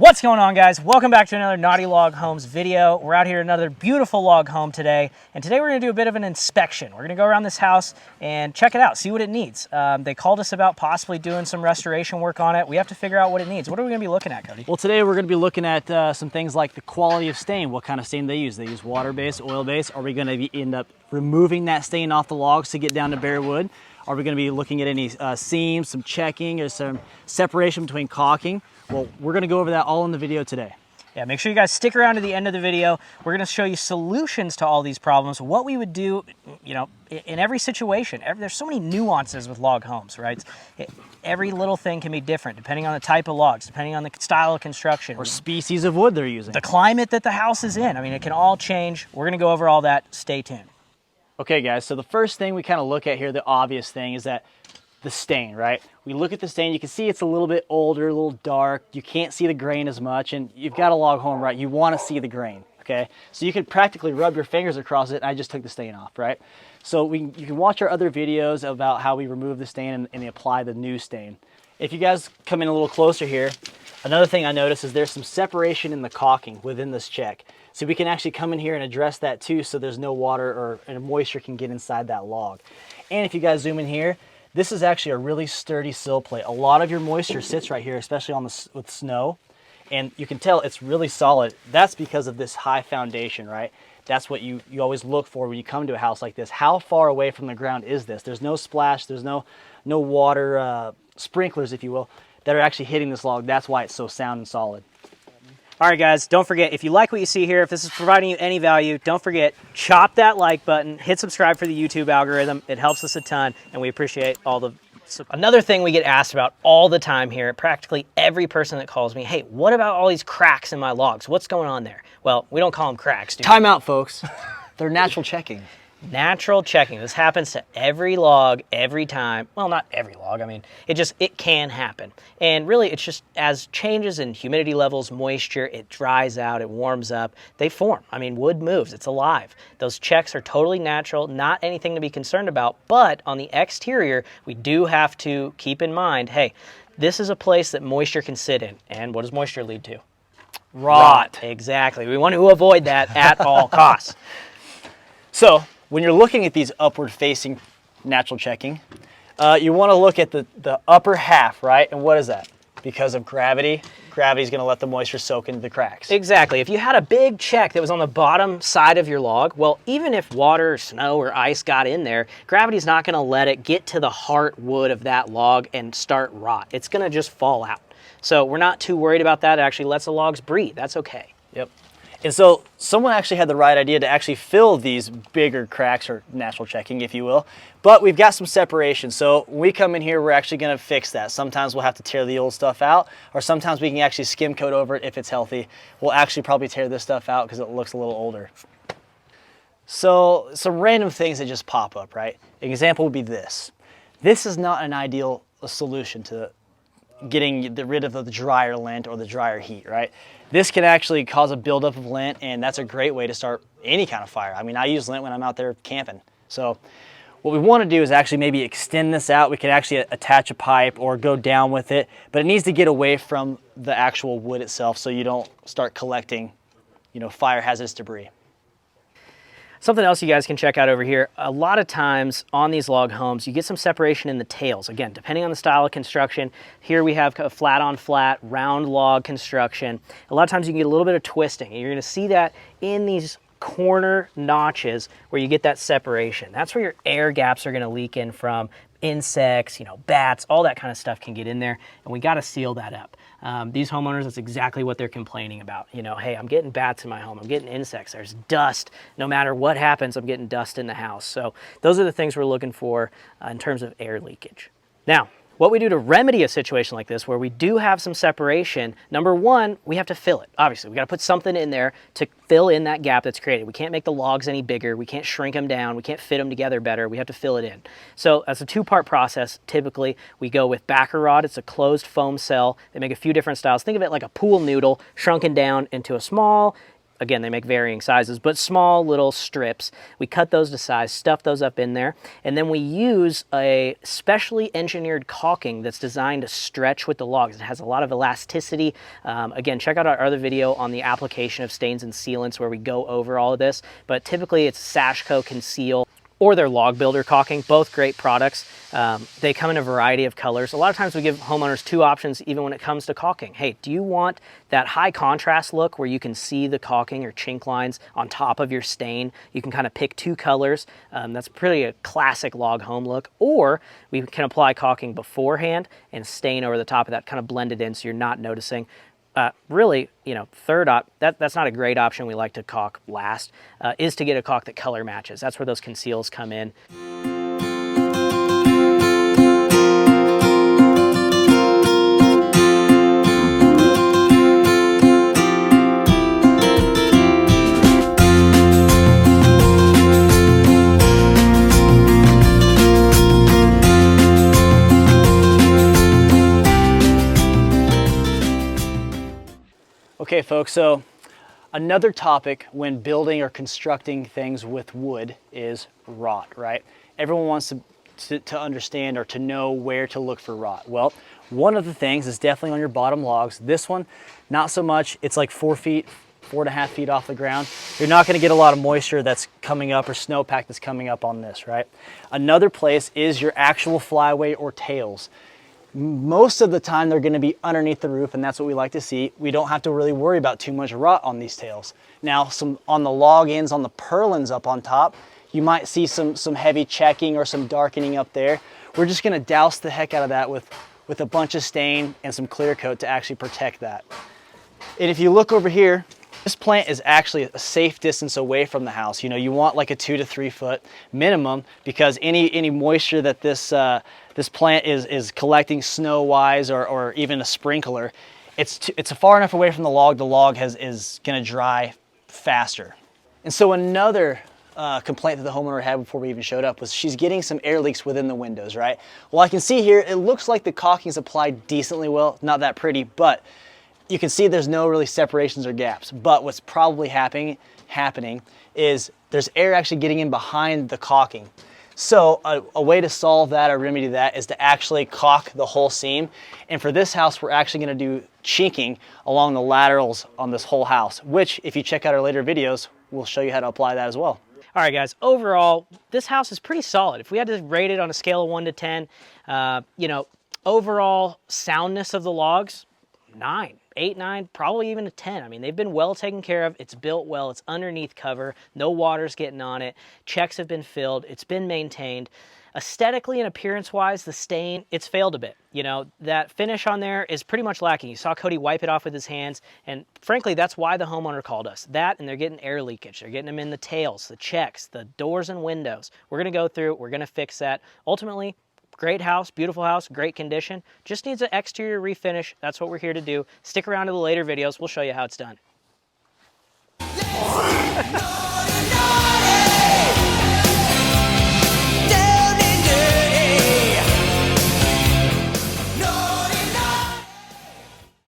What's going on, guys? Welcome back to another Naughty Log Homes video. We're out here at another beautiful log home today, and today we're going to do a bit of an inspection. We're going to go around this house and check it out, see what it needs. They called us about possibly doing some restoration work on it. We have to figure out what it needs. What are we going to be looking at, Cody? Well, today we're going to be looking at some things like the quality of stain. What kind of stain they use? They use water-based, oil-based. Are we going to end up removing that stain off the logs to get down to bare wood? Are we going to be looking at any seams, some checking, or some separation between caulking? Well, we're going to go over that all in the video today. Yeah, make sure you guys stick around to the end of the video. We're going to show you solutions to all these problems, what we would do, you know, in every situation. There's so many nuances with log homes, right? Every little thing can be different depending on the type of logs, depending on the style of construction. Or species of wood they're using. The climate that the house is in. I mean, it can all change. We're going to go over all that. Stay tuned. Okay, guys, so the first thing we kind of look at here, the obvious thing, is that the stain, right? We look at the stain, you can see it's a little bit older, a little dark. You can't see the grain as much, and you've got a log home, right? You want to see the grain, okay? So you could practically rub your fingers across it, and I just took the stain off, right? So you can watch our other videos about how we remove the stain and apply the new stain. If you guys come in a little closer here, another thing I noticed is there's some separation in the caulking within this check. So we can actually come in here and address that too, so there's no water or moisture can get inside that log. And if you guys zoom in here, this is actually a really sturdy sill plate. A lot of your moisture sits right here, especially with snow. And you can tell it's really solid. That's because of this high foundation, right? That's what you always look for when you come to a house like this. How far away from the ground is this? There's no splash, there's no water sprinklers, if you will, that are actually hitting this log. That's why it's so sound and solid. All right, guys, don't forget, if you like what you see here, if this is providing you any value, don't forget, chop that like button, hit subscribe for the YouTube algorithm. It helps us a ton, and we appreciate all the support. Another thing we get asked about all the time here, practically every person that calls me, hey, what about all these cracks in my logs? What's going on there? Well, we don't call them cracks, do we? Time out, folks. They're natural checking. Natural checking. This happens to every log, every time. Well, not every log. I mean, it can happen. And really, it's just as changes in humidity levels, moisture, it dries out, it warms up, they form. I mean, wood moves. It's alive. Those checks are totally natural, not anything to be concerned about. But on the exterior, we do have to keep in mind, hey, this is a place that moisture can sit in. And what does moisture lead to? Rot. Exactly. We want to avoid that at all costs. So, when you're looking at these upward facing natural checking, you want to look at the upper half, right? And what is that? Because of gravity, gravity's going to let the moisture soak into the cracks. Exactly. If you had a big check that was on the bottom side of your log, well, even if water or snow or ice got in there, gravity's not going to let it get to the heart wood of that log and start rot. It's going to just fall out. So we're not too worried about that. It actually lets the logs breathe. That's okay. Yep. And so someone actually had the right idea to actually fill these bigger cracks, or natural checking, if you will, but we've got some separation. So when we come in here, we're actually going to fix that. Sometimes we'll have to tear the old stuff out, or sometimes we can actually skim coat over it if it's healthy. We'll actually probably tear this stuff out because it looks a little older. So some random things that just pop up, right? An example would be this. This is not an ideal solution to getting rid of the drier lint or the drier heat, right? This can actually cause a buildup of lint, and that's a great way to start any kind of fire. I mean, I use lint when I'm out there camping. So what we want to do is actually maybe extend this out. We can actually attach a pipe or go down with it, but it needs to get away from the actual wood itself so you don't start collecting, fire hazardous debris. Something else you guys can check out over here, a lot of times on these log homes, you get some separation in the tails. Again, depending on the style of construction, here we have a flat on flat, round log construction. A lot of times you can get a little bit of twisting, and you're gonna see that in these corner notches where you get that separation. That's where your air gaps are gonna leak in from. Insects, bats, all that kind of stuff can get in there, and we gotta seal that up. These homeowners, that's exactly what they're complaining about. Hey, I'm getting bats in my home, I'm getting insects, there's dust. No matter what happens, I'm getting dust in the house. So those are the things we're looking for in terms of air leakage. Now, what we do to remedy a situation like this where we do have some separation, number one, we have to fill it. Obviously, we got to put something in there to fill in that gap that's created. We can't make the logs any bigger. We can't shrink them down. We can't fit them together better. We have to fill it in. So that's a two-part process. Typically, we go with backer rod. It's a closed foam cell. They make a few different styles. Think of it like a pool noodle shrunken down into a small again, they make varying sizes, but small little strips. We cut those to size, stuff those up in there, and then we use a specially engineered caulking that's designed to stretch with the logs. It has a lot of elasticity. Again, check out our other video on the application of stains and sealants where we go over all of this, but typically it's Sashco Conceal or their log builder caulking, both great products. They come in a variety of colors. A lot of times we give homeowners two options even when it comes to caulking. Hey, do you want that high contrast look where you can see the caulking or chink lines on top of your stain? You can kind of pick two colors. That's pretty a classic log home look. Or we can apply caulking beforehand and stain over the top of that, kind of blend it in so you're not noticing. Really, you know, that's not a great option. We like to caulk last, is to get a caulk that color matches. That's where those conceals come in. Okay folks, so another topic when building or constructing things with wood is rot, right? Everyone wants to understand or to know where to look for rot. Well, one of the things is definitely on your bottom logs. This one, not so much. It's like 4 feet, 4.5 feet off the ground. You're not gonna get a lot of moisture that's coming up or snowpack that's coming up on this, right? Another place is your actual flyway or tails. Most of the time they're going to be underneath the roof, and that's what we like to see. We don't have to really worry about too much rot on these tails. Now, on the log ends, on the purlins up on top, you might see some heavy checking or some darkening up there. We're just going to douse the heck out of that with a bunch of stain and some clear coat to actually protect that. And if you look over here, this plant is actually a safe distance away from the house. You know, you want like a 2 to 3 foot minimum, because any moisture that this plant is collecting snow-wise or even a sprinkler, it's far enough away from the log is gonna dry faster. And so another complaint that the homeowner had before we even showed up was she's getting some air leaks within the windows, right? Well, I can see here, it looks like the caulking's applied decently well, not that pretty, but you can see there's no really separations or gaps. But what's probably happening is there's air actually getting in behind the caulking. So a way to solve that or remedy that is to actually caulk the whole seam. And for this house, we're actually gonna do chinking along the laterals on this whole house, which if you check out our later videos, we'll show you how to apply that as well. All right, guys, overall, this house is pretty solid. If we had to rate it on a scale of 1 to 10, you know, overall soundness of the logs, 9. 8, 9, probably even a 10. I mean, they've been well taken care of. It's built well. It's underneath cover. No water's getting on it. Checks have been filled. It's been maintained. Aesthetically and appearance-wise, the stain, it's failed a bit. You know, that finish on there is pretty much lacking. You saw Cody wipe it off with his hands, and frankly, that's why the homeowner called us. That, and they're getting air leakage. They're getting them in the tails, the checks, the doors and windows. We're going to go through. We're going to fix that. Ultimately, great house, beautiful house, great condition. Just needs an exterior refinish. That's what we're here to do. Stick around to the later videos. We'll show you how it's done.